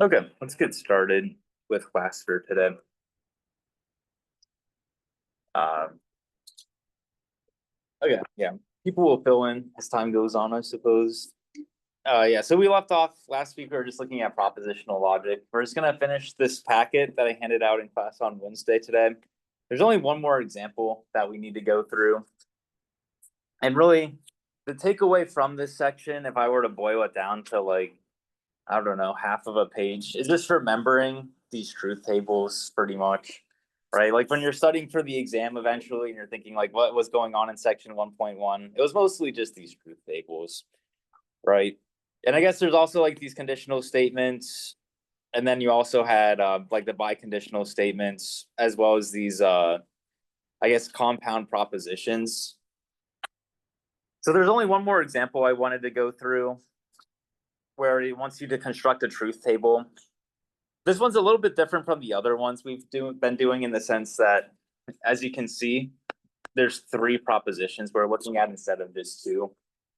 Okay, let's get started with class for today. Okay, yeah, people will fill in as time goes on, I suppose. Yeah, so we left off last week. We were just looking at propositional logic. We're just gonna finish this packet that I handed out in class on Wednesday today. There's only one more example that we need to go through. And really, the takeaway from this section, if I were to boil it down to like, I don't know, half of a page, is just remembering these truth tables pretty much, right? Like when you're studying for the exam eventually and you're thinking like what was going on in section 1.1, it was mostly just these truth tables, right? And I guess there's also like these conditional statements, and then you also had like the biconditional statements, as well as these I guess compound propositions. So there's only one more example I wanted to go through where he wants you to construct a truth table. This one's a little bit different from the other ones we've been doing in the sense that, as you can see, there's 3 propositions we're looking at instead of just 2.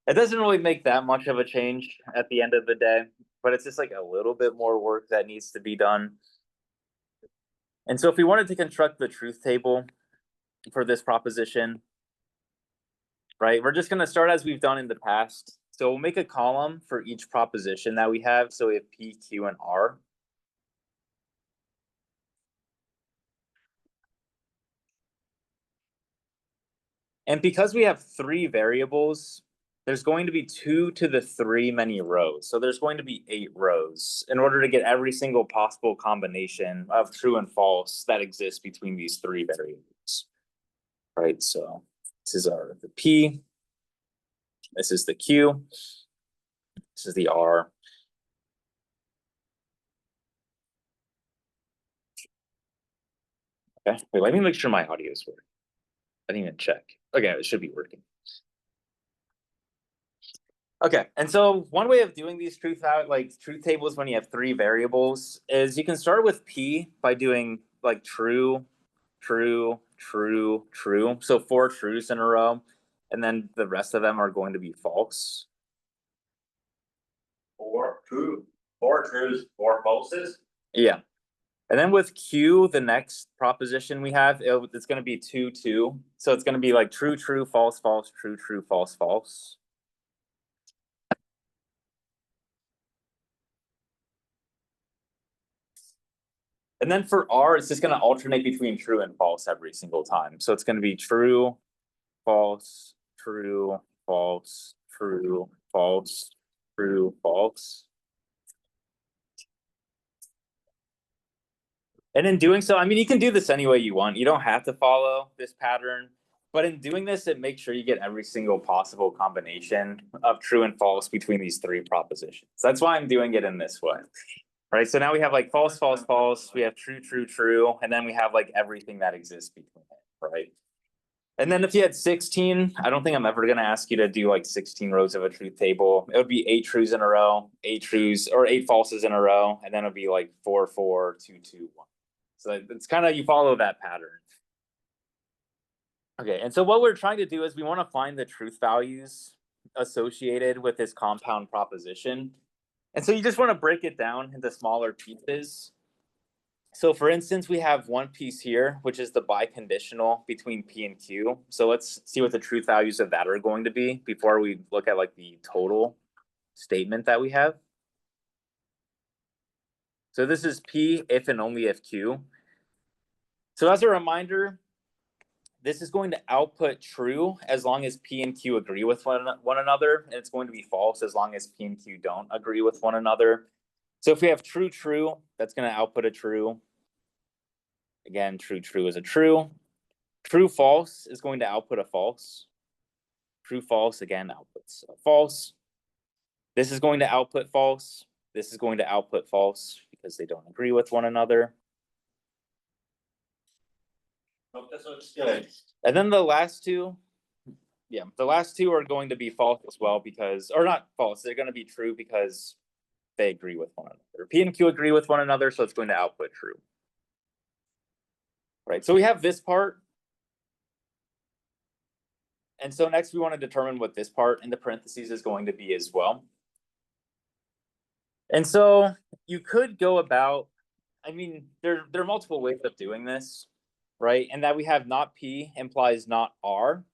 It doesn't really make that much of a change at the end of the day, but it's just like a little bit more work that needs to be done. And so if we wanted to construct the truth table for this proposition, right, we're just going to start as we've done in the past. So we'll make a column for each proposition that we have. So we have P, Q, and R. And because we have 3 variables, there's going to be 2 to the 3 many rows. So there's going to be 8 rows in order to get every single possible combination of true and false that exists between these 3 variables. Right, so this is the P, this is the Q, this is the R. Okay, wait, let me make sure my audio is working. I didn't even check. Okay, it should be working. Okay, and so one way of doing these truth tables when you have 3 variables is you can start with P by doing like true, true, true, true. So 4 truths in a row, and then the rest of them are going to be false. 4 truths, 4 falses. Yeah. And then with Q, the next proposition we have, it's going to be 2, 2. So it's going to be like true, true, false, false, true, true, false, false. And then for R, it's just going to alternate between true and false every single time. So it's going to be true, false, true, false, true, false, true, false. And in doing so, I mean, you can do this any way you want. You don't have to follow this pattern. But in doing this, it makes sure you get every single possible combination of true and false between these 3 propositions. That's why I'm doing it in this way. Right, so now we have like false, false, false. We have true, true, true. And then we have like everything that exists between it, right? And then if you had 16, I don't think I'm ever going to ask you to do like 16 rows of a truth table. It would be 8 truths in a row, 8 truths or 8 falses in a row. And then it'll be like 4, 4, 2, 2, 1. So it's kind of, you follow that pattern. Okay, and so what we're trying to do is we want to find the truth values associated with this compound proposition. And so you just want to break it down into smaller pieces. So for instance, we have one piece here, which is the biconditional between P and Q. So let's see what the truth values of that are going to be before we look at like the total statement that we have. So this is P if and only if Q. So as a reminder, this is going to output true as long as P and Q agree with one another, and it's going to be false as long as P and Q don't agree with one another. So if we have true, true, that's going to output a true. Again, true, true is a true. True, false is going to output a false. True, false, again, outputs a false. This is going to output false. This is going to output false because they don't agree with one another. Oh, this looks good. And then the last 2, the last 2 are going to be false as well because, or not false, they're going to be true because they agree with one another. P and Q agree with one another, so it's going to output true. Right, so we have this part. And so next we want to determine what this part in the parentheses is going to be as well. And so you could go about, I mean, there are multiple ways of doing this, right? And that we have not P implies not R.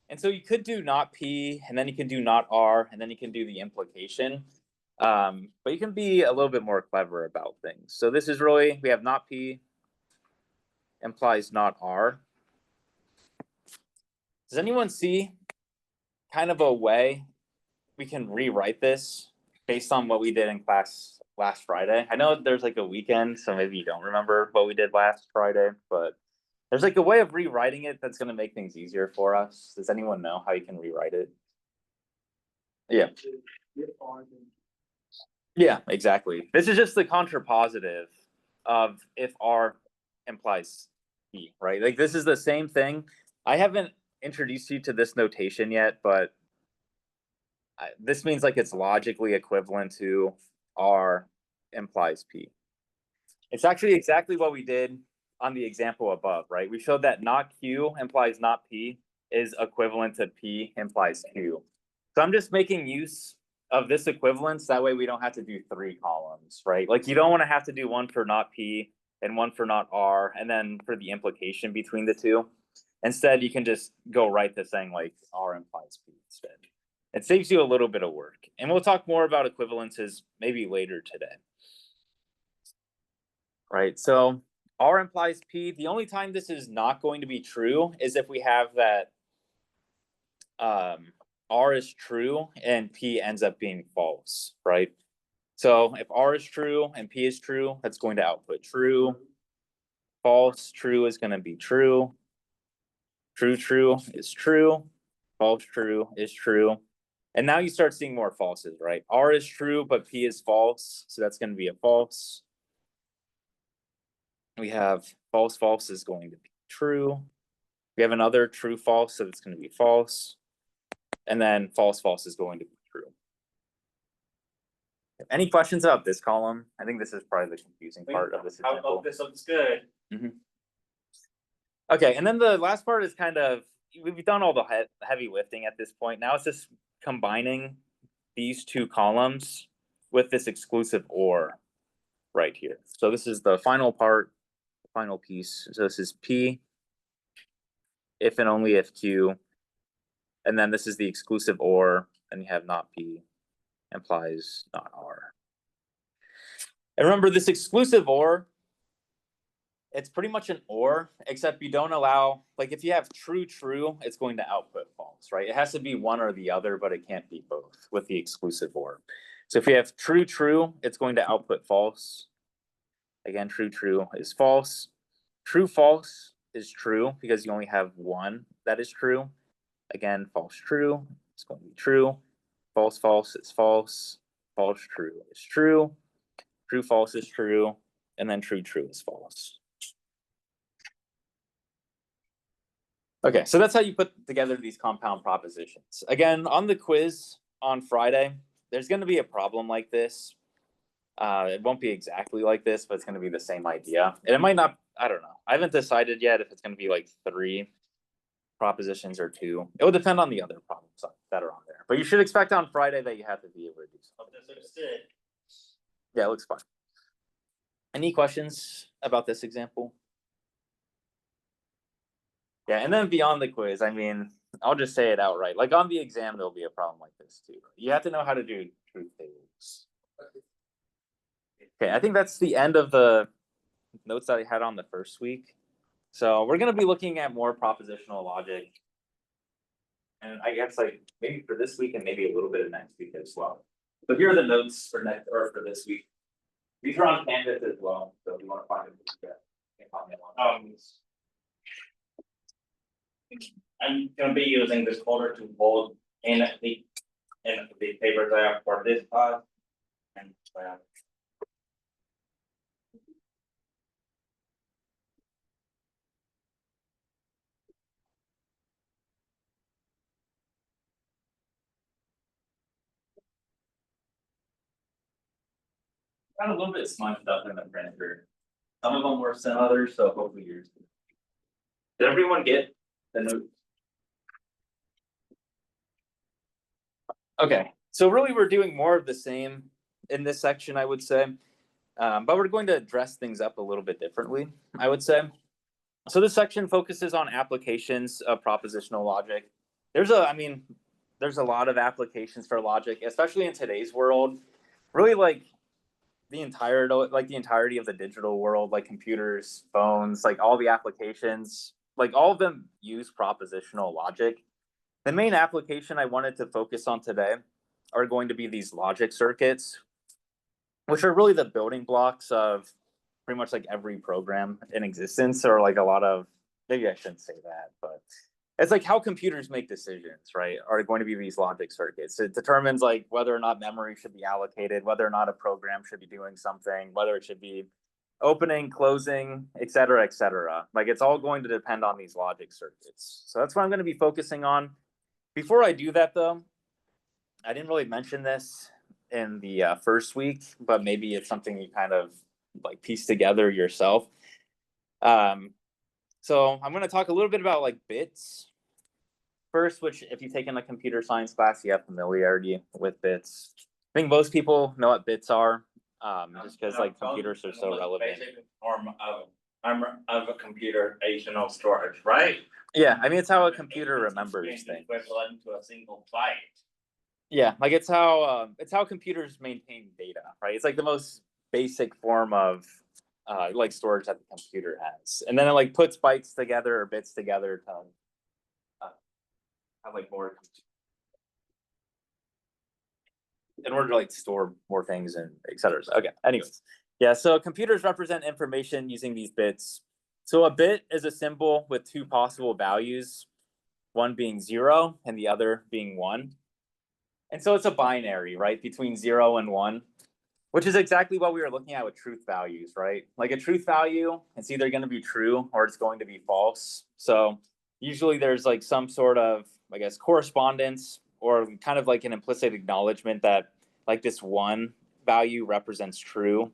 And so you could do not P, and then you can do not R, and then you can do the implication. But you can be a little bit more clever about things. So this is really, we have not P implies not R. Does anyone see kind of a way we can rewrite this based on what we did in class last Friday? I know there's like a weekend, so maybe you don't remember what we did last Friday, but there's like a way of rewriting it that's going to make things easier for us. Does anyone know how you can rewrite it? Yeah. Yeah, exactly. This is just the contrapositive of if R implies P, right? Like this is the same thing. I haven't introduced you to this notation yet, but this means like it's logically equivalent to R implies P. It's actually exactly what we did on the example above, right? We showed that not Q implies not P is equivalent to P implies Q. So I'm just making use of this equivalence. That way we don't have to do 3 columns, right? Like you don't want to have to do one for not P and one for not R, and then for the implication between the two. Instead, you can just go right to saying like R implies P instead. It saves you a little bit of work. And we'll talk more about equivalences maybe later today. Right, so R implies P. The only time this is not going to be true is if we have that R is true and P ends up being false, right? So if R is true and P is true, that's going to output true. False, true is going to be true. True, true is true. False, true is true. And now you start seeing more falses, right? R is true, but P is false. So that's going to be a false. We have false, false is going to be true. We have another true, false, so it's going to be false. And then false, false is going to be true. Any questions about this column? I think this is probably the confusing part of this example. This looks good. Okay, and then the last part is kind of, we've done all the heavy lifting at this point. Now it's just combining these 2 columns with this exclusive OR right here. So this is the final part, the final piece. So this is P, if and only if Q. And then this is the exclusive OR, and you have not P implies not R. And remember, this exclusive OR, it's pretty much an OR, except you don't allow, like if you have true, true, it's going to output false, right? It has to be one or the other, but it can't be both with the exclusive OR. So if you have true, true, it's going to output false. Again, true, true is false. True, false is true because you only have one that is true. Again, false, true, it's going to be true. False, false is false. False, true is true. True, false is true. And then true, true is false. Okay, so that's how you put together these compound propositions. Again, on the quiz on Friday, there's going to be a problem like this. It won't be exactly like this, but it's going to be the same idea. And it might not, I don't know. I haven't decided yet if it's going to be like 3 propositions or 2. It will depend on the other problems that are on there. But you should expect on Friday that you have to be able to do something. This looks good. Yeah, it looks fine. Any questions about this example? Yeah, and then beyond the quiz, I mean, I'll just say it outright. Like on the exam, there'll be a problem like this too. You have to know how to do truth tables. Okay, I think that's the end of the notes that I had on the first week. So we're going to be looking at more propositional logic. And I guess like maybe for this week and maybe a little bit of next week as well. So here are the notes for next or for this week. These are on Canvas as well. So if you want to find them, you can find them on I'm gonna be using this folder to hold in the papers I have for this class. And got a little bit smudged up in the printer. Some of them worse than others, so hopefully yours. Did everyone get the note? Okay, so really we're doing more of the same in this section, I would say. But we're going to address things up a little bit differently, I would say. So this section focuses on applications of propositional logic. There's a lot of applications for logic, especially in today's world. Really, like the entirety of the digital world, like computers, phones, like all the applications, like all of them use propositional logic. The main application I wanted to focus on today are going to be these logic circuits, which are really the building blocks of pretty much like every program in existence, or like a lot of, maybe I shouldn't say that, but it's like how computers make decisions, right? Are going to be these logic circuits. It determines like whether or not memory should be allocated, whether or not a program should be doing something, whether it should be opening, closing, et cetera, et cetera. Like it's all going to depend on these logic circuits. So that's what I'm going to be focusing on. Before I do that though, I didn't really mention this in the first week, but maybe it's something you kind of like piece together yourself. So I'm going to talk a little bit about like bits first, which if you've taken a computer science class, you have familiarity with bits. I think most people know what bits are, just because like computers are so relevant. Basic form of a computational storage, right? Yeah, I mean it's how a computer remembers things. Equivalent to a single byte. Yeah, like it's how computers maintain data, right? It's like the most basic form of like storage that the computer has, and then it like puts bytes together or bits together to have like more in order to like store more things and et cetera. Okay, anyways, yeah, so computers represent information using these bits. So a bit is a symbol with two possible values, one being 0 and the other being 1. And so it's a binary, right, between 0 and 1, which is exactly what we were looking at with truth values, right? Like a truth value, it's either going to be true or it's going to be false. So usually there's like some sort of, I guess, correspondence or kind of like an implicit acknowledgement that like this 1 value represents true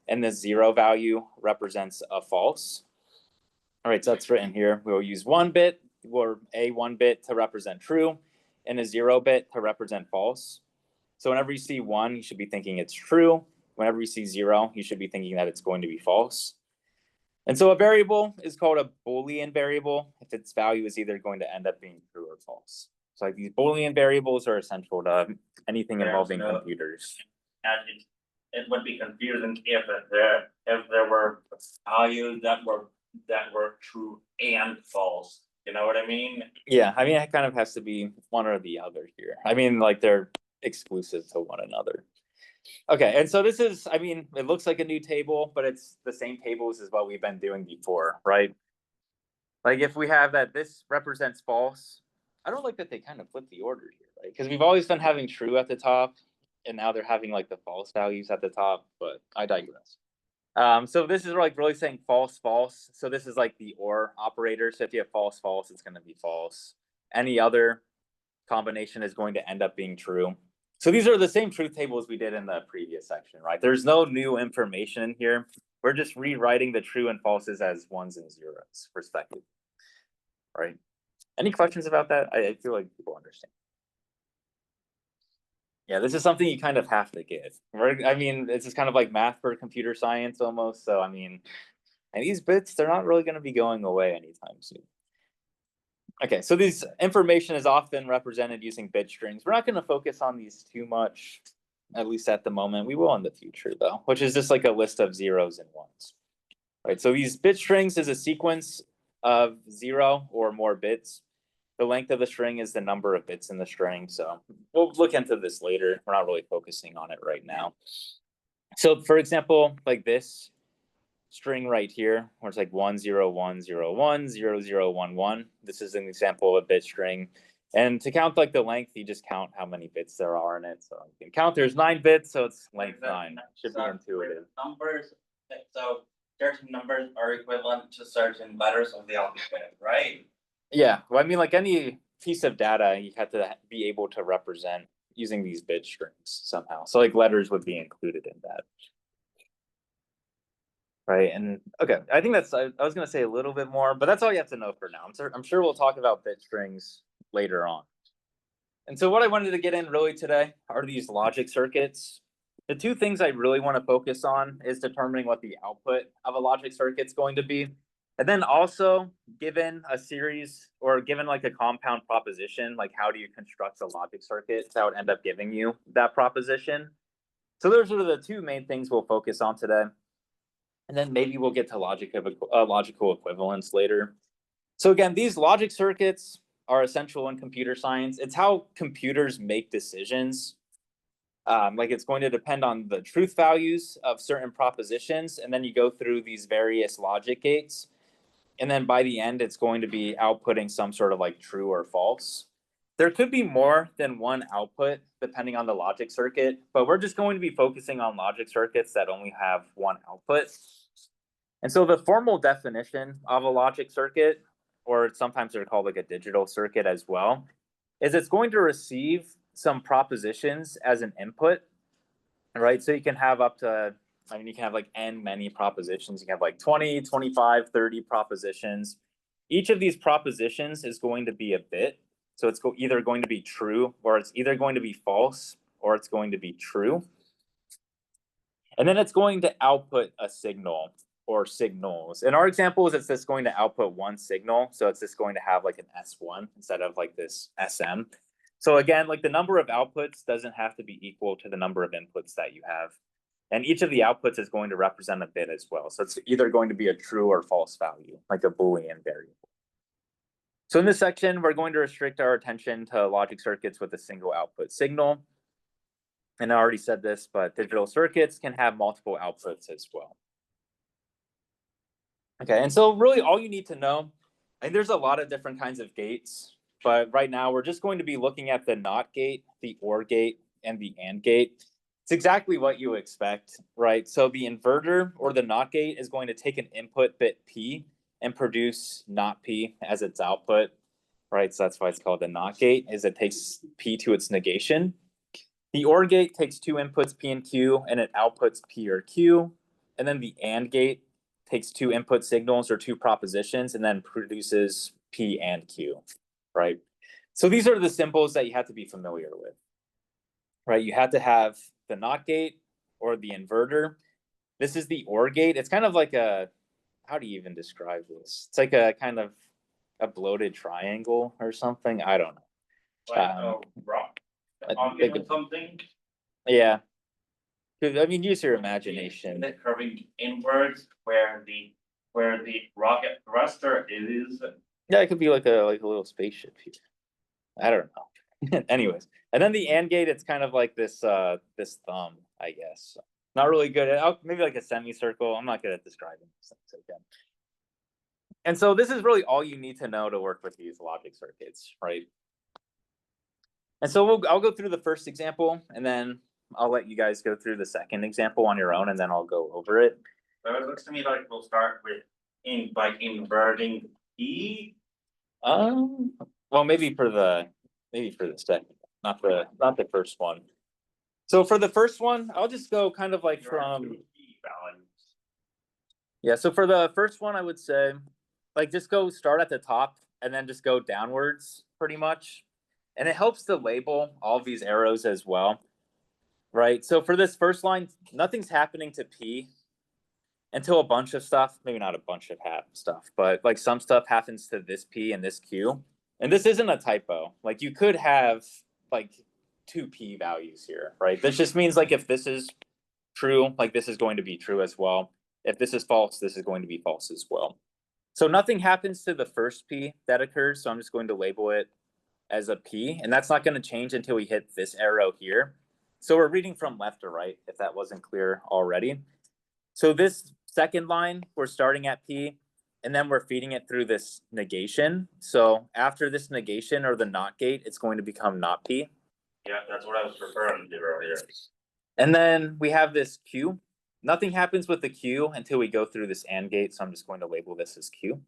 and this 0 value represents a false. All right, so that's written here. We'll use 1 bit or a 1 bit to represent true and a 0 bit to represent false. So whenever you see 1, you should be thinking it's true. Whenever you see 0, you should be thinking that it's going to be false. And so a variable is called a Boolean variable if its value is either going to end up being true or false. So like these Boolean variables are essential to anything involving computers. And it would be confusing if there were values that were true and false. You know what I mean? Yeah, I mean it kind of has to be one or the other here. I mean like they're exclusive to one another. Okay, and so this is, I mean, it looks like a new table, but it's the same tables as what we've been doing before, right? Like if we have that this represents false, I don't like that they kind of flip the order here, right? Because we've always been having true at the top, and now they're having like the false values at the top, but I digress. So this is like really saying false, false. So this is like the or operator. So if you have false, false, it's going to be false. Any other combination is going to end up being true. So these are the same truth tables we did in the previous section, right? There's no new information in here. We're just rewriting the true and falses as 1s and 0s, respectively, right? Any questions about that? I feel like people understand. Yeah, this is something you kind of have to get. I mean, this is kind of like math for computer science almost. So, I mean, and these bits, they're not really going to be going away anytime soon. Okay, so this information is often represented using bit strings. We're not going to focus on these too much, at least at the moment. We will in the future, though, which is just like a list of 0s and 1s. Right, so these bit strings is a sequence of 0 or more bits. The length of the string is the number of bits in the string. So we'll look into this later. We're not really focusing on it right now. So for example, like this string right here, where it's like 1 0 1 0 1 0 0 1 1. This is an example of a bit string. And to count like the length, you just count how many bits there are in it. So you can count there's 9 bits, so it's length 9. Should be intuitive. Numbers, so certain numbers are equivalent to certain letters of the alphabet, right? Yeah, well, I mean, like any piece of data, you have to be able to represent using these bit strings somehow. So like letters would be included in that. Right, and okay, I think that's, I was going to say a little bit more, but that's all you have to know for now. I'm sure we'll talk about bit strings later on. And so what I wanted to get in really today are these logic circuits. the two things I really want to focus on is determining what the output of a logic circuit's going to be. And then also, given a series or given like a compound proposition, like how do you construct a logic circuit that would end up giving you that proposition? So those are the two main things we'll focus on today. And then maybe we'll get to logical equivalence later. So again, these logic circuits are essential in computer science. It's how computers make decisions. Like it's going to depend on the truth values of certain propositions, and then you go through these various logic gates. And then by the end, it's going to be outputting some sort of like true or false. There could be more than one output depending on the logic circuit, but we're just going to be focusing on logic circuits that only have one output. And so the formal definition of a logic circuit, or sometimes they're called like a digital circuit as well, is it's going to receive some propositions as an input, right? So you can have up to, I mean, you can have like n many propositions. You can have like 20, 25, 30 propositions. Each of these propositions is going to be a bit. So it's either going to be true, or it's either going to be false, or it's going to be true. And then it's going to output a signal or signals. In our examples, it's just going to output one signal. So it's just going to have like an S1 instead of like this SM. So again, like the number of outputs doesn't have to be equal to the number of inputs that you have. And each of the outputs is going to represent a bit as well. So it's either going to be a true or false value, like a Boolean variable. So in this section, we're going to restrict our attention to logic circuits with a single output signal. And I already said this, but digital circuits can have multiple outputs as well. Okay, and so really all you need to know, and there's a lot of different kinds of gates, but right now we're just going to be looking at the NOT gate, the OR gate, and the AND gate. It's exactly what you expect, right? So the inverter or the NOT gate is going to take an input bit P and produce not P as its output, right? So that's why it's called the NOT gate, is it takes P to its negation. The OR gate takes two inputs P and Q and it outputs P or Q. And then the AND gate takes two input signals or two propositions and then produces P and Q, right? So these are the symbols that you have to be familiar with, right? You have to have the NOT gate or the inverter. This is the OR gate. It's kind of like a, how do you even describe this? It's like a kind of a bloated triangle or something. I don't know. Like a rock, or something. Yeah. I mean, use your imagination. The curving inwards where the rocket thruster is. Yeah, it could be like a little spaceship here. I don't know. Anyways, and then the AND gate, it's kind of like this this thumb, I guess. Not really good at, maybe like a semicircle. I'm not good at describing this again. And so this is really all you need to know to work with these logic circuits, right? And so I'll go through the first example, and then I'll let you guys go through the second example on your own, and then I'll go over it. So it looks to me like we'll start with inverting P. Well, maybe for the second, not the first one. So for the first one, I'll just go kind of like from yeah. So for the first one, I would say like just go start at the top and then just go downwards pretty much. And it helps to label all of these arrows as well, right? So for this first line, nothing's happening to P until a bunch of stuff, maybe not a bunch of stuff, but like some stuff happens to this P and this Q. And this isn't a typo. Like you could have like two P values here, right? This just means like if this is true, like this is going to be true as well. If this is false, this is going to be false as well. So nothing happens to the first P that occurs. So I'm just going to label it as a P, and that's not going to change until we hit this arrow here. So we're reading from left to right, if that wasn't clear already. So this second line, we're starting at P, and then we're feeding it through this negation. So after this negation or the NOT gate, it's going to become not P. Yeah, that's what I was referring to earlier. And then we have this Q. Nothing happens with the Q until we go through this AND gate, so I'm just going to label this as Q.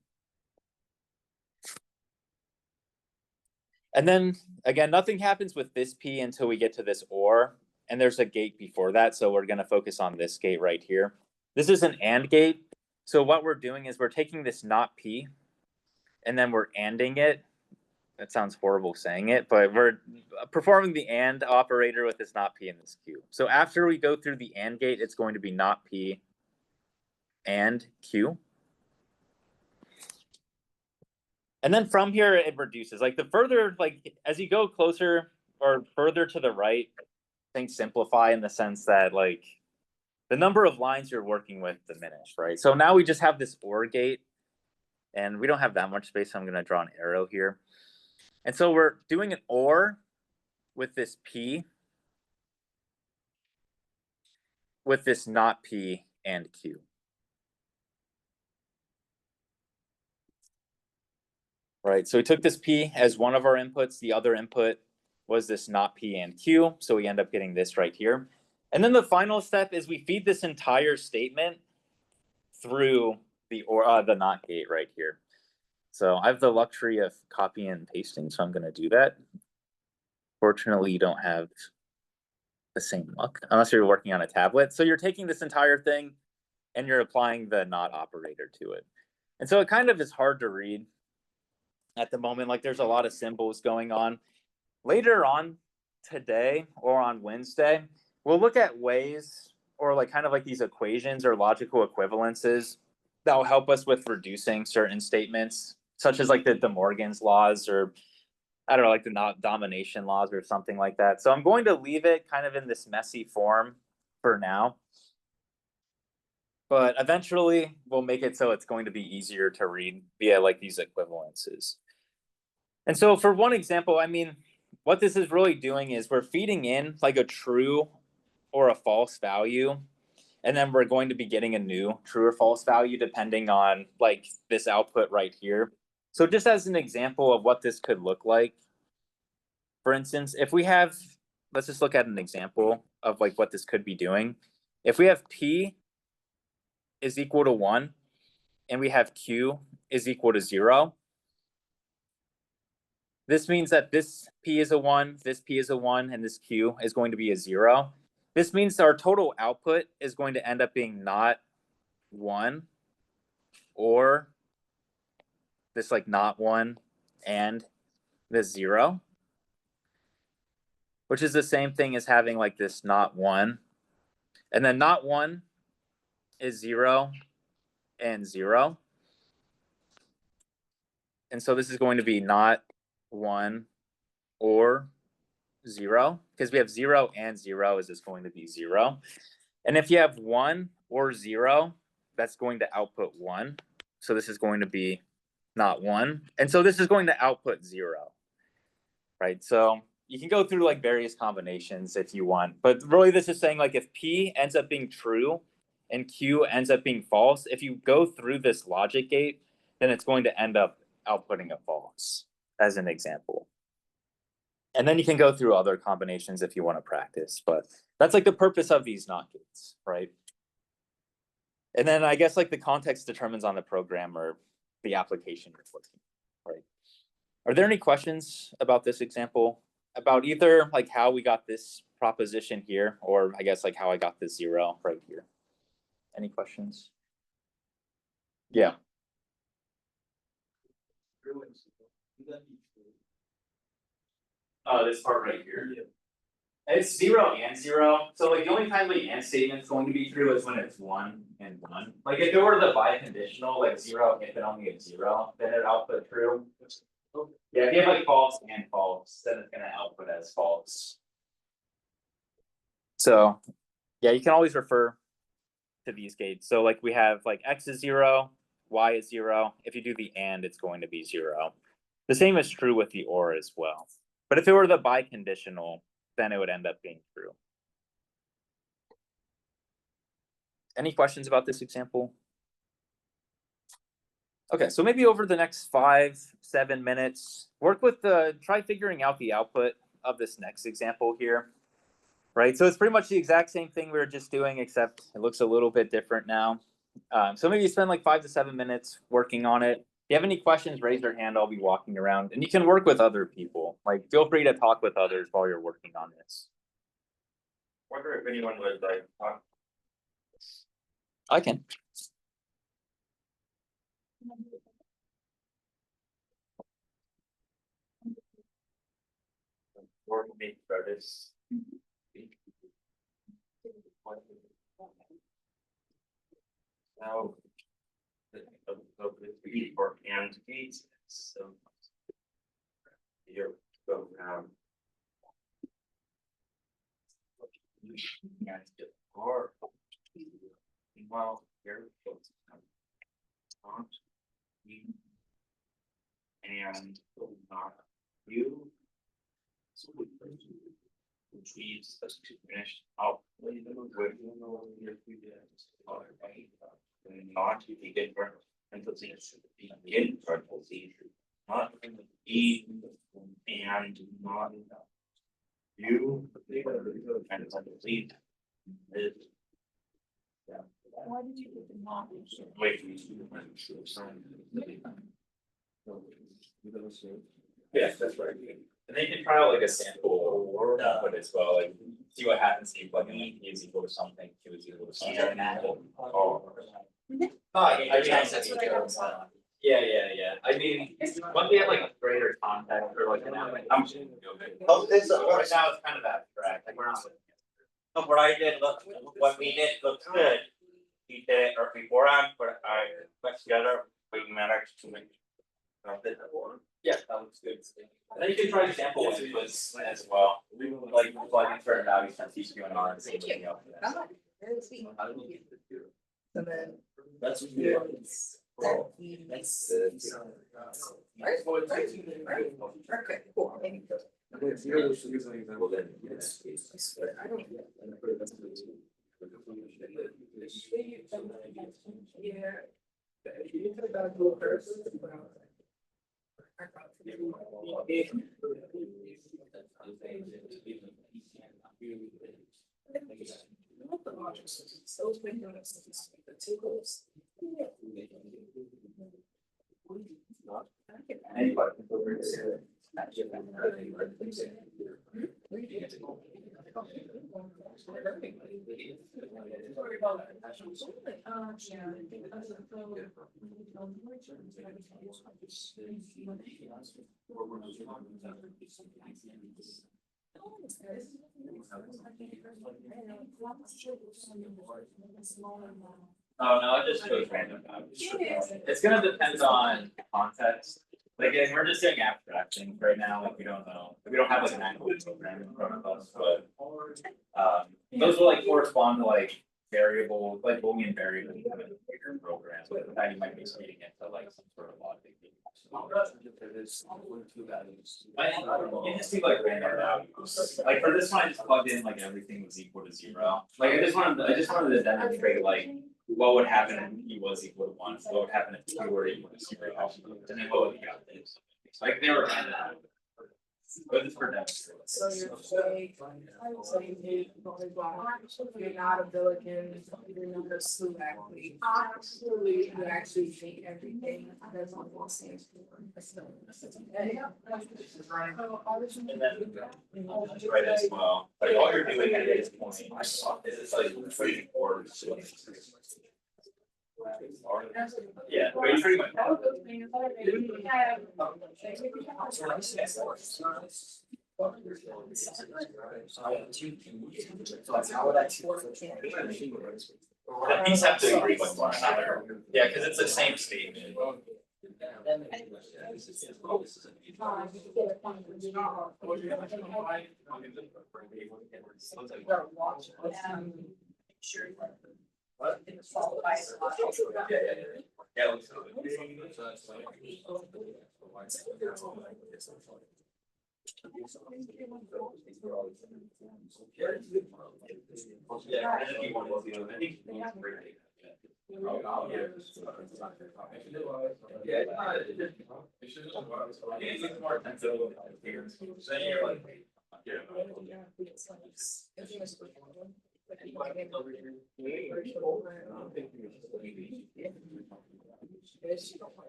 And then again, nothing happens with this P until we get to this OR, and there's a gate before that. So we're going to focus on this gate right here. This is an AND gate. So what we're doing is we're taking this not P, and then we're ANDing it That sounds horrible saying it, but we're performing the AND operator with this not P and this Q. So after we go through the AND gate, it's going to be not P and Q. And then from here, it reduces. Like the further, like as you go closer or further to the right, things simplify in the sense that like the number of lines you're working with diminish, right? So now we just have this OR gate, and we don't have that much space, so I'm going to draw an arrow here. And so we're doing an OR with this P, with this not P and Q. Right, so we took this P as one of our inputs. The other input was this not P and Q, so we end up getting this right here. And then the final step is we feed this entire statement through the not gate right here. So I have the luxury of copying and pasting, so I'm going to do that. Fortunately, you don't have the same luck unless you're working on a tablet. So you're taking this entire thing and you're applying the not operator to it. And so it kind of is hard to read at the moment. Like there's a lot of symbols going on. Later on today or on Wednesday, we'll look at ways or like kind of like these equations or logical equivalences that will help us with reducing certain statements, such as like the De Morgan's laws, or I don't know, like the not domination laws or something like that. So I'm going to leave it kind of in this messy form for now. But eventually we'll make it so it's going to be easier to read via like these equivalences. And so for one example, I mean, what this is really doing is we're feeding in like a true or a false value, and then we're going to be getting a new true or false value depending on like this output right here. So just as an example of what this could look like, for instance, if we have, let's just look at an example of like what this could be doing. If we have P is equal to 1 and we have Q is equal to 0, this means that this P is a 1, this P is a 1, and this Q is going to be a 0. This means our total output is going to end up being not 1 or this like not 1 and this 0, which is the same thing as having like this not 1. And then not 1 is 0 and 0. And so this is going to be not 1 or 0, because we have 0 and 0 is just going to be 0. And if you have 1 or 0, that's going to output 1. So this is going to be not 1. And so this is going to output 0. Right? So you can go through like various combinations if you want. But really this is saying like if P ends up being true and Q ends up being false, if you go through this logic gate, then it's going to end up outputting a false, as an example. And then you can go through other combinations if you want to practice, but that's like the purpose of these not gates, right? And then I guess like the context determines on the program or the application you're working, right? Are there any questions about this example, about either like how we got this proposition here, or I guess like how I got this 0 right here? Any questions? Yeah. This part right here. It's 0 and 0. So like the only time the and statement is going to be true is when it's 1 and 1. Like if it were the biconditional, like 0 if and only it's 0, then it output true. Yeah, if you have like false and false, then it's gonna output as false. So yeah, you can always refer to these gates. So like we have like x is 0, y is 0. If you do the and, it's going to be 0. The same is true with the or as well. But if it were the biconditional, then it would end up being true. Any questions about this example? Okay, so maybe over the next 5-7 minutes, work with try figuring out the output of this next example here, right? So it's pretty much the exact same thing we were just doing, except it looks a little bit different now. So maybe you spend like 5 to 7 minutes working on it. If you have any questions, raise your hand. I'll be walking around, and you can work with other people. Like, feel free to talk with others while you're working on this. Wonder if anyone would like talk. I can. Or make credits. Now. For and gates, so. Here, go down. Or. Meanwhile, here. And not you. Which leaves us to finish out with not be different parentheses begin parentheses not be and not you and parentheses is. Why did you put the not? Wait. Yes, that's right. And then you can try out like a sample output as well, like see what happens if like E is equal to something, Q is equal to something. I yeah. I mean, once we have like a greater context or like an application. Oh, this is Right now it's kind of abstract, like we're not. no, what I did look, what we did looks good. He did it or beforehand, but I put together, we managed to make. Yeah, that looks good. And then you can try to sample with it as well, like plugging certain values from T Q and R and see what you up to that. And then. That's Okay, cool. Oh, no, it just shows random values. It's gonna depend on context. Like, again, we're just doing abstraction right now, like we don't know, we don't have like an actual program in front of us, but. Those will like correspond to like variable, like Boolean variable in a bigger program, so that you might be speeding into like some sort of logic. You just do like random values, like for this one, I just plugged in like everything was equal to 0. Like I just wanted to demonstrate like what would happen if E was equal to 1, what would happen if Q were equal to 0, and then what would be out there. Like they were kind of. But it's for demonstration. So you're saying, you're not a Billiken, you're not a slew athlete. You actually think everything that's on one stage. And then right as well, like all you're doing at this point is it's like putting orders. Yeah, but you pretty much. These have to agree with one another. Yeah, because it's the same statement.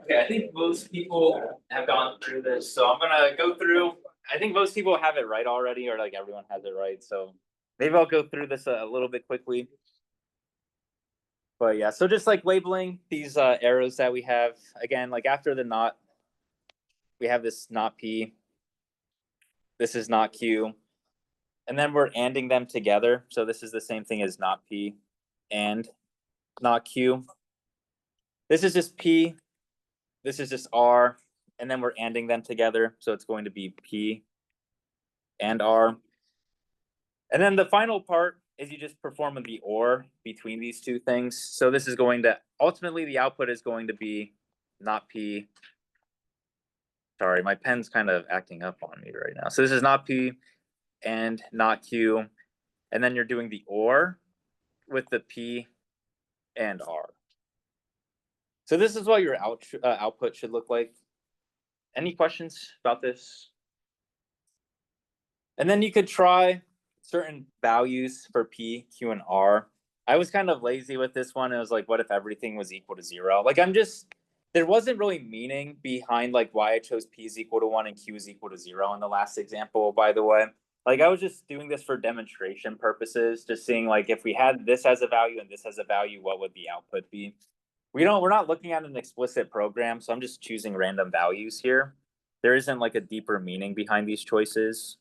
Okay, I think most people have gone through this, so I'm gonna go through. I think most people have it right already, or like everyone has it right, so maybe I'll go through this a little bit quickly. But yeah, so just like labeling these arrows that we have, again, like after the not, we have this not P. This is not Q. And then we're anding them together. So this is the same thing as not P and not Q. This is just P. This is just R. And then we're anding them together. So it's going to be P and R. And then the final part is you just perform the OR between these two things. So this is going to, ultimately the output is going to be not P. Sorry, my pen's kind of acting up on me right now. So this is not P and not Q. And then you're doing the OR with the P and R. So this is what your output should look like. Any questions about this? And then you could try certain values for P, Q, and R. I was kind of lazy with this one. It was like, what if everything was equal to 0? Like there wasn't really meaning behind like why I chose P is equal to 1 and Q is equal to 0 in the last example, by the way. Like I was just doing this for demonstration purposes, just seeing like if we had this as a value and this as a value, what would the output be? We're not looking at an explicit program, so I'm just choosing random values here. There isn't like a deeper meaning behind these choices.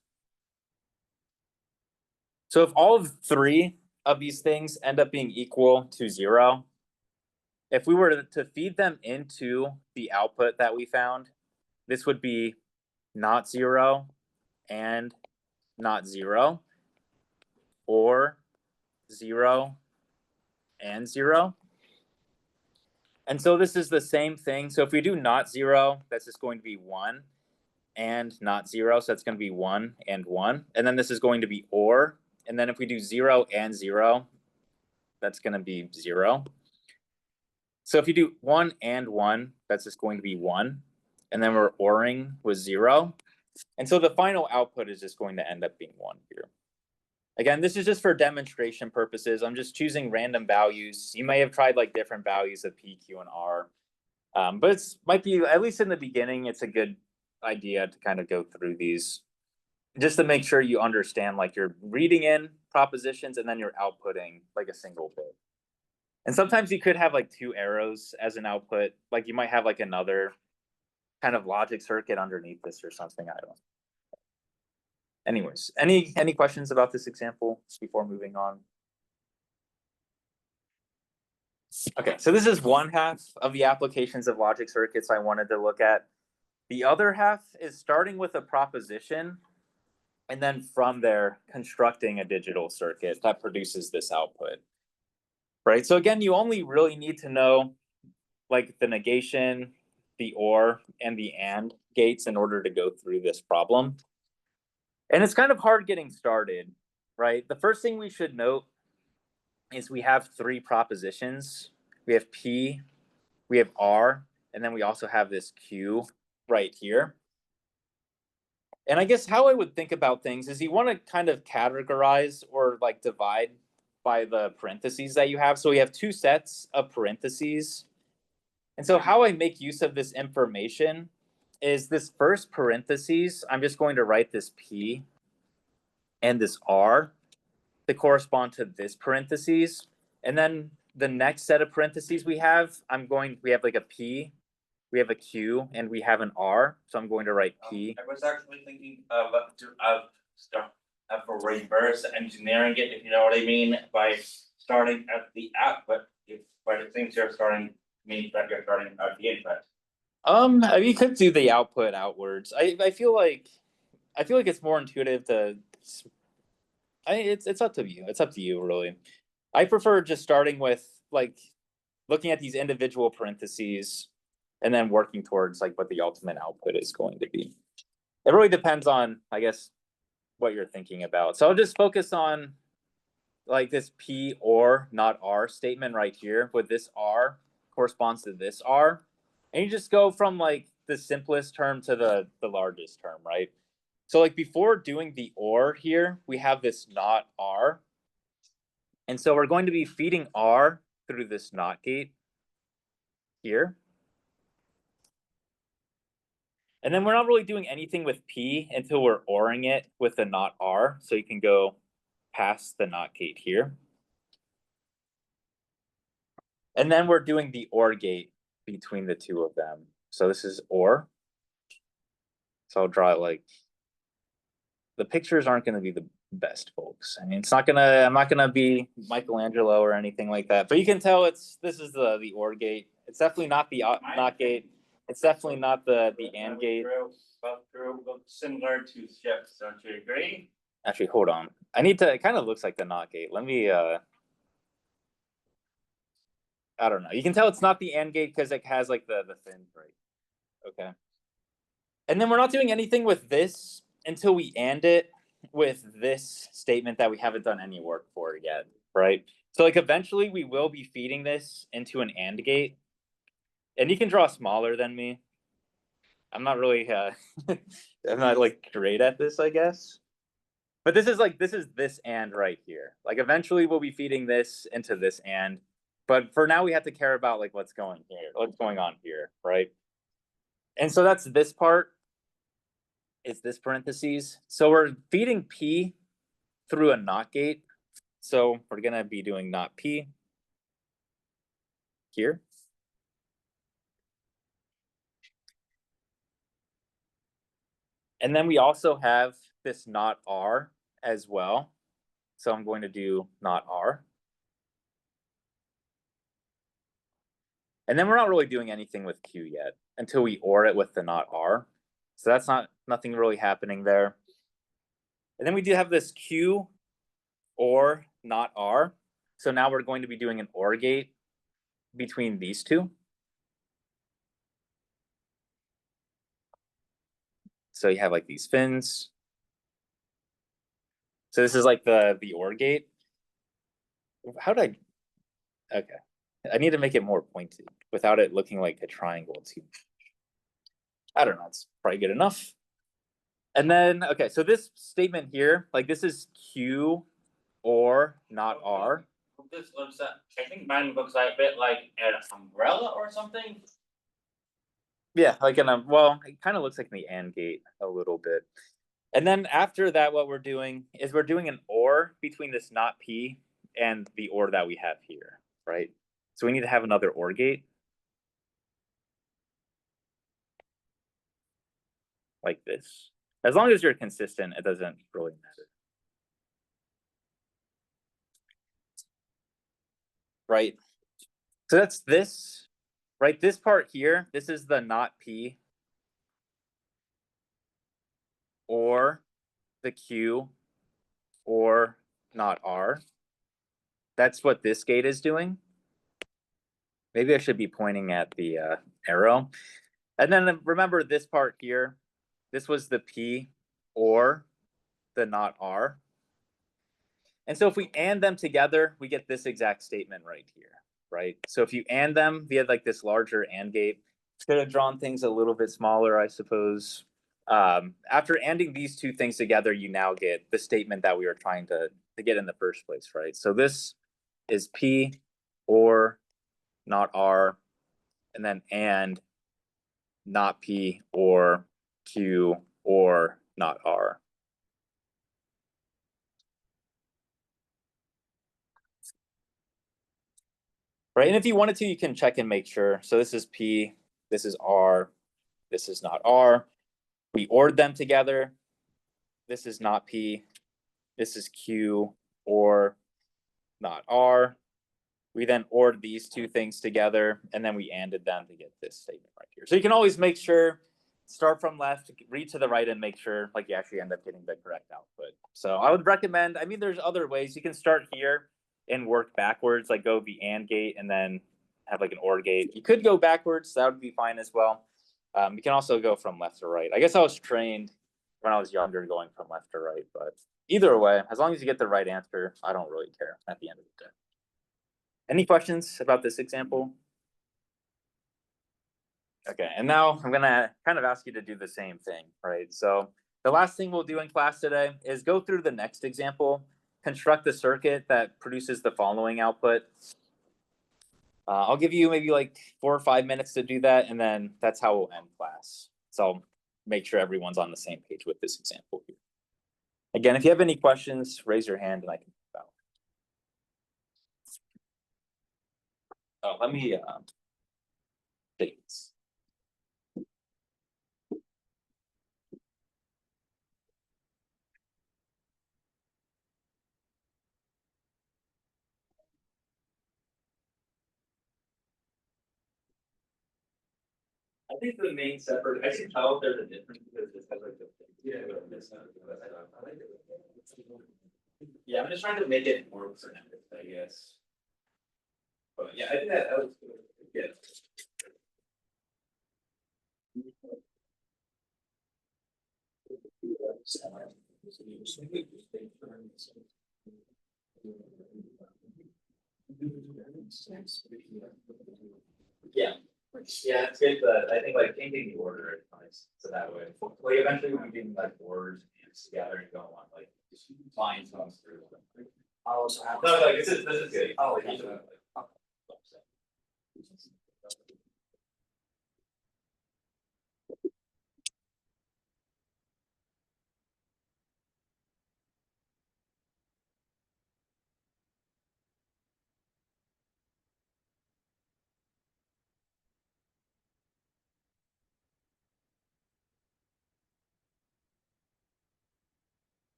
So if all of 3 of these things end up being equal to 0, if we were to feed them into the output that we found, this would be not 0 and not 0, or 0 and 0. And so this is the same thing. So if we do not 0, that's just going to be 1 and not 0. So that's going to be 1 and 1. And then this is going to be OR. And then if we do 0 and 0, that's going to be 0. So if you do 1 and 1, that's just going to be 1. And then we're ORing with 0. And so the final output is just going to end up being 1 here. Again, this is just for demonstration purposes. I'm just choosing random values. You may have tried like different values of P, Q, and R. But it's might be, at least in the beginning, it's a good idea to kind of go through these just to make sure you understand, like you're reading in propositions and then you're outputting like a single bit. And sometimes you could have like 2 arrows as an output. Like you might have like another kind of logic circuit underneath this or something. I don't know. Anyways, any questions about this example before moving on? Okay, so this is one half of the applications of logic circuits I wanted to look at. The other half is starting with a proposition and then from there constructing a digital circuit that produces this output. Right, so again, you only really need to know like the negation, the OR, and the AND gates in order to go through this problem. And it's kind of hard getting started, right? The first thing we should note is we have 3 propositions. We have P, we have R, and then we also have this Q right here. And I guess how I would think about things is you want to kind of categorize or like divide by the parentheses that you have. So we have 2 sets of parentheses. And so how I make use of this information is this first parentheses, I'm just going to write this P and this R to correspond to this parentheses. And then the next set of parentheses we have like a P, we have a Q, and we have an R. So I'm going to write P. I was actually thinking of reverse engineering it, if you know what I mean, by starting at the output, but it seems you're starting means that you're starting at the input. You could do the output outwards. I feel like it's more intuitive to. It's up to you. It's up to you, really. I prefer just starting with like looking at these individual parentheses and then working towards like what the ultimate output is going to be. It really depends on, I guess, what you're thinking about. So I'll just focus on like this P or not R statement right here, with this R corresponds to this R. And you just go from like the simplest term to the largest term, right? So like before doing the OR here, we have this not R. And so we're going to be feeding R through this not gate here. And then we're not really doing anything with P until we're ORing it with the not R. So you can go past the not gate here. And then we're doing the OR gate between the 2 of them. So this is OR. So I'll draw it like the pictures aren't gonna be the best, folks. I mean, I'm not gonna be Michelangelo or anything like that, but you can tell this is the OR gate. It's definitely not the NOT gate. It's definitely not the AND gate. Both look similar to ships, don't you agree? Actually, hold on. It kind of looks like the NOT gate. Let me, I don't know. You can tell it's not the AND gate because it has like the fins, right? Okay. And then we're not doing anything with this until we AND it with this statement that we haven't done any work for yet, right? So like eventually we will be feeding this into an AND gate. And you can draw smaller than me. I'm not really I'm not like great at this, I guess. But this is this AND right here. Like eventually we'll be feeding this into this AND. But for now we have to care about like what's going on here, right? And so that's this part. Is this parentheses. So we're feeding P through a NOT gate. So we're gonna be doing NOT P here. And then we also have this NOT R as well. So I'm going to do NOT R. And then we're not really doing anything with Q yet until we OR it with the NOT R. So that's nothing really happening there. And then we do have this Q or NOT R. So now we're going to be doing an OR gate between these two. So you have like these fins. So this is like the OR gate. How did I? Okay, I need to make it more pointed without it looking like a triangle too. I don't know. It's probably good enough. And then okay, so this statement here, like this is Q or NOT R. This looks like, I think mine looks like a bit like an umbrella or something. Yeah, like well, it kind of looks like the AND gate a little bit. And then after that, what we're doing is we're doing an OR between this NOT P and the OR that we have here, right? So we need to have another OR gate. Like this. As long as you're consistent, it doesn't really matter. Right? So that's this, right? This part here, this is the NOT P or the Q or NOT R. That's what this gate is doing. Maybe I should be pointing at the arrow. And then remember this part here, this was the P or the NOT R. And so if we AND them together, we get this exact statement right here, right? So if you AND them via like this larger AND gate, could have drawn things a little bit smaller, I suppose. After ANDing these two things together, you now get the statement that we were trying to get in the first place, right? So this is P or NOT R, and then AND NOT P or Q or NOT R. Right, and if you wanted to, you can check and make sure. So this is P, this is R, this is not R. We ORed them together. This is not P, this is Q or not R. We then ORed these two things together, and then we ANDed them to get this statement right here. So you can always make sure, start from left, read to the right, and make sure like you actually end up getting the correct output. So I would recommend, I mean, there's other ways. You can start here and work backwards, like go the AND gate and then have like an OR gate. You could go backwards, that would be fine as well. You can also go from left to right. I guess I was trained when I was younger going from left to right, but either way, as long as you get the right answer, I don't really care at the end of the day. Any questions about this example? Okay, and now I'm gonna kind of ask you to do the same thing, right? So the last thing we'll do in class today is go through the next example, construct the circuit that produces the following output. I'll give you maybe like 4 or 5 minutes to do that, and then that's how we'll end class. So make sure everyone's on the same page with this example here. Again, if you have any questions, raise your hand and I can help out. Oh, let me take this. think the main separate, I can tell if there's a difference because this has like the. Yeah, I'm just trying to make it more pronounced, I guess. But yeah, I think that was good. Yeah. Yeah, it's good, but I think like changing the order is nice, so that way, like eventually when we get like words together and go on, like lines comes through. I also have. No, like this is good. Oh, Like, yeah. usually,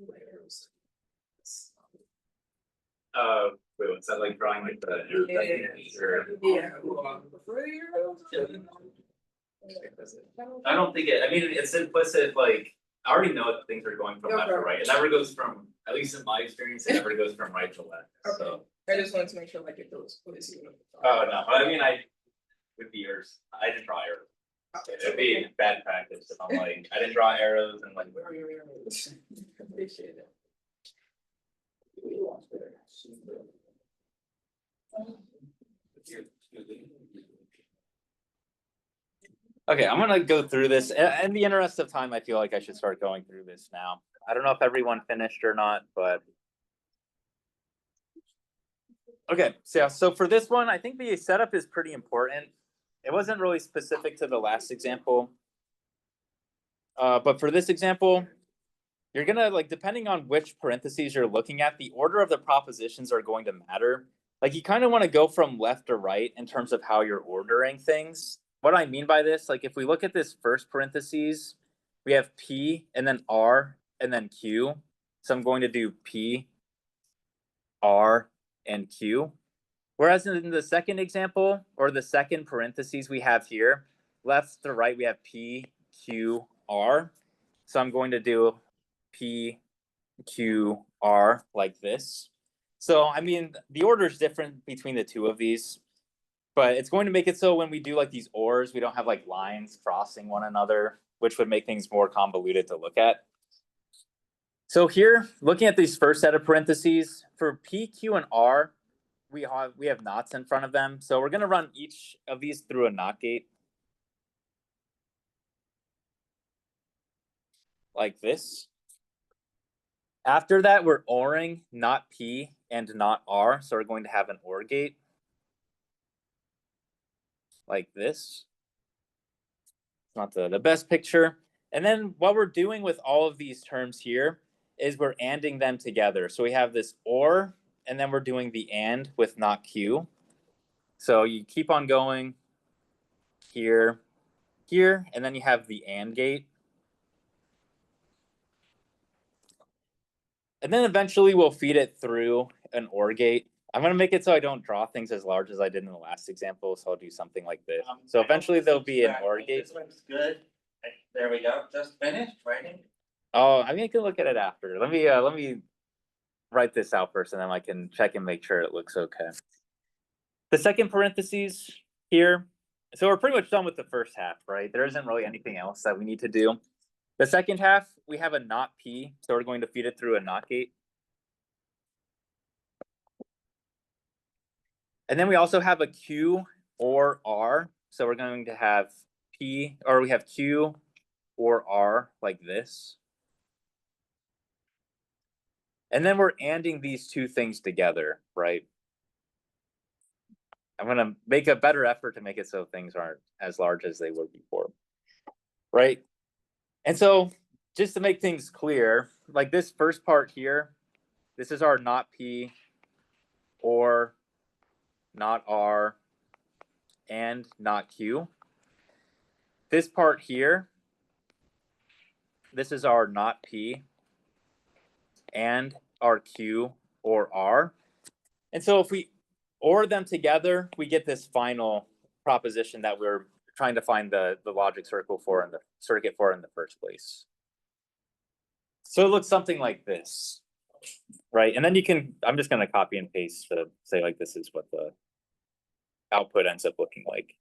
like, wait, what's that like drawing like the? Or- Yeah. I don't think it, I mean, it's implicit, like, I already know that things are going from left to Okay. right, it never goes from, at least in my experience, it never goes from right to left, so. I just wanted to make sure like if it was. Oh, no, I mean, I would be yours, I didn't draw arrows, it'd be bad practice if I'm like, I didn't draw arrows and like. Appreciate it. Okay, I'm gonna go through this, in the interest of time, I feel like I should start going through this now, I don't know if everyone finished or not, but. Okay, so yeah, so for this one, I think the setup is pretty important. It wasn't really specific to the last example. But for this example, you're gonna like, depending on which parentheses you're looking at, the order of the propositions are going to matter. Like you kind of want to go from left to right in terms of how you're ordering things. What I mean by this, like if we look at this first parentheses, we have P and then R and then Q. So I'm going to do P, R, and Q. Whereas in the second example, or the second parentheses we have here, left to right, we have P, Q, R. So I'm going to do P, Q, R like this. So, I mean, the order is different between the two of these, but it's going to make it so when we do like these ors, we don't have like lines crossing one another, which would make things more convoluted to look at. So here, looking at these first set of parentheses, for P, Q, and R, we have knots in front of them. So we're gonna run each of these through a NOT gate. Like this. After that, we're ORing not P and not R. So we're going to have an OR gate. Like this. Not the best picture. And then what we're doing with all of these terms here is we're ANDing them together. So we have this OR, and then we're doing the AND with not Q. So you keep on going here, here, and then you have the AND gate. And then eventually we'll feed it through an OR gate. I'm going to make it so I don't draw things as large as I did in the last example. So I'll do something like this. So eventually there'll be an OR gate. This looks good. There we go. Just finished writing. Oh, I mean, I can look at it after. Let me write this out first, and then I can check and make sure it looks okay. The second parentheses here. So we're pretty much done with the first half, right? There isn't really anything else that we need to do. The second half, we have a not P, so we're going to feed it through a NOT gate. And then we also have a Q or R. So we're going to have P, or we have Q or R like this. And then we're ANDing these two things together, right? I'm going to make a better effort to make it so things aren't as large as they were before, right? And so just to make things clear, like this first part here, this is our not P or not R and not Q. This part here, this is our not P and our Q or R. And so if we OR them together, we get this final proposition that we're trying to find the logic circle for and the circuit for in the first place. So it looks something like this, right? And then you can, I'm just going to copy and paste to say like this is what the output ends up looking like.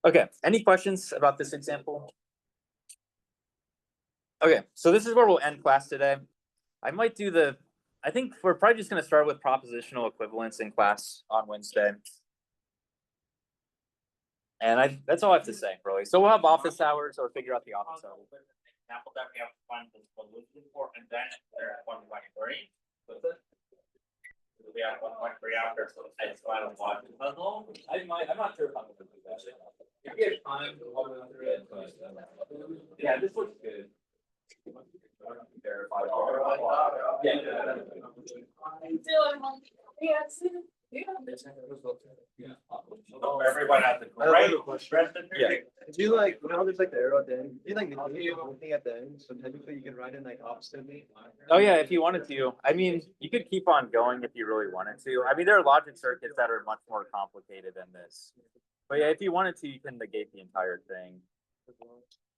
Okay, any questions about this example? Okay, so this is where we'll end class today. I might do I think we're probably just going to start with propositional equivalence in class on Wednesday. And that's all I have to say, really. So we'll have office hours or figure out the office hours. Example that we have to find the solution for, and then there's 1.3. We have 1.3 after, so it's final logic puzzle. I'm not sure if I'm going to do that. If you have time to walk through it, yeah, this looks good. Everyone has the great. Yeah. Do you like, there's like the arrow at the end, do you like negate anything at the end, so technically you can write in like oppositely? Oh yeah, if you wanted to. I mean, you could keep on going if you really wanted to. I mean, there are logic circuits that are much more complicated than this. But yeah, if you wanted to, you can negate the entire thing.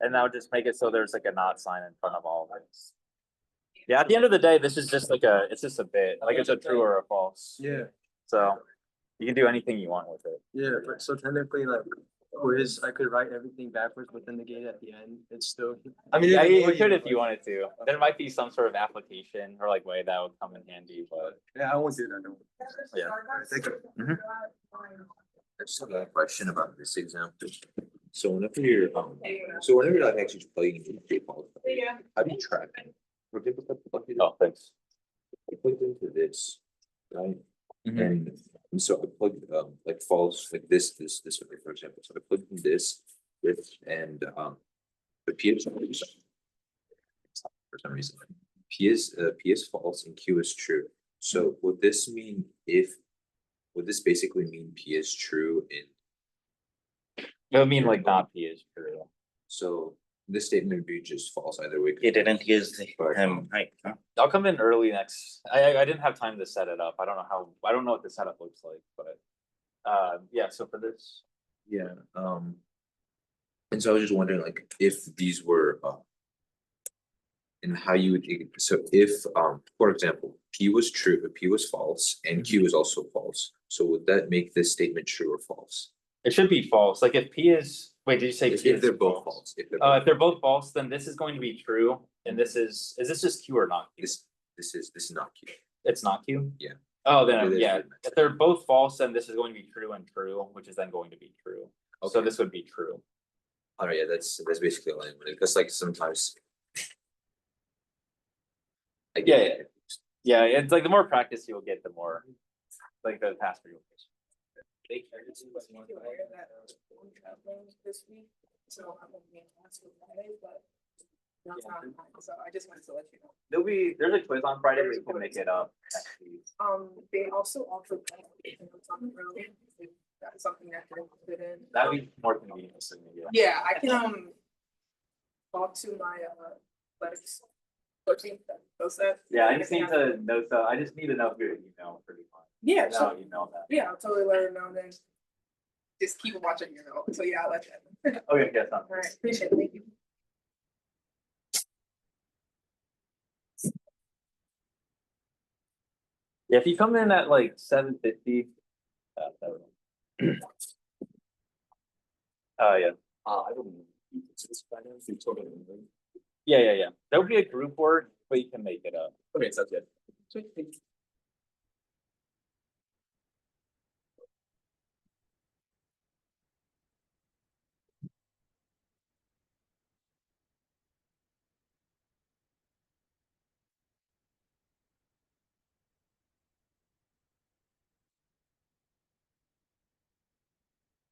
And that would just make it so there's like a not sign in front of all of it. Yeah, at the end of the day, this is just like it's just a bit, like it's a true or a false. Yeah, So you can do anything you want with it. yeah, but so technically like, I could write everything backwards within the gate at the end, it's still. I mean, Yeah, you could if you wanted to. There might be some sort of application or like way that would come in handy, but Yeah, I won't do that, no. yeah. Thank you. I just have a question about this example. So whenever you're like actually plugging into the default, how do you track it? For people that plug it, Oh, thanks. I plugged into this, right? Mhm. And so I plugged like false like this way, for example. So I plugged in this, and the P is for some reason. P is false and Q is true. So would this basically mean P is true in It would mean like not P is true. so this statement would be just false either way? He didn't use the height. I'll come in early next. I didn't have time to set it up. I don't know what the setup looks like, but yeah, so for this. Yeah, and so I was just wondering like if these were and how you would, so if for example, P was true, P was false, and Q is also false. So would that make this statement true or false? It should be false, like if P is, wait, did you say? If P is they're both false, if they're If they're both false, then this is going to be true, and this is this just Q or not Q? this is not Q. It's not Q? Yeah. Oh, Yeah, then, that's yeah, what it meant. if they're both false, then this is going to be true and true, which is then going to be true. So Okay. this would be true. Alright, yeah, that's basically all I wanted, because like sometimes. I Yeah, get yeah. it. Yeah, it's like the more practice you'll get, the more, like the faster you'll get. Aware that I'm traveling this week, so I'm gonna be in class with Friday, but not on time, so I just wanted to let you know. There's a quiz on Friday, but you can make it up next week. They also offer on the road, if that's something that they're interested in. That'd be more convenient, so maybe. Yeah, I can, talk to my, athletics coaching, does that. Yeah, I just need to know, so I just need to know if your email pretty much. Yeah, No, sure. email that. Yeah, I'll totally let her know then. Just keep watching your note, so yeah, I'll let that. Okay, yes, All right, appreciate it, thank you. Yeah, if you come in at like 7:50. Yeah. I don't. Yeah. There would be a group work, but you can make it up. Okay, sounds good. Sweet, thank you.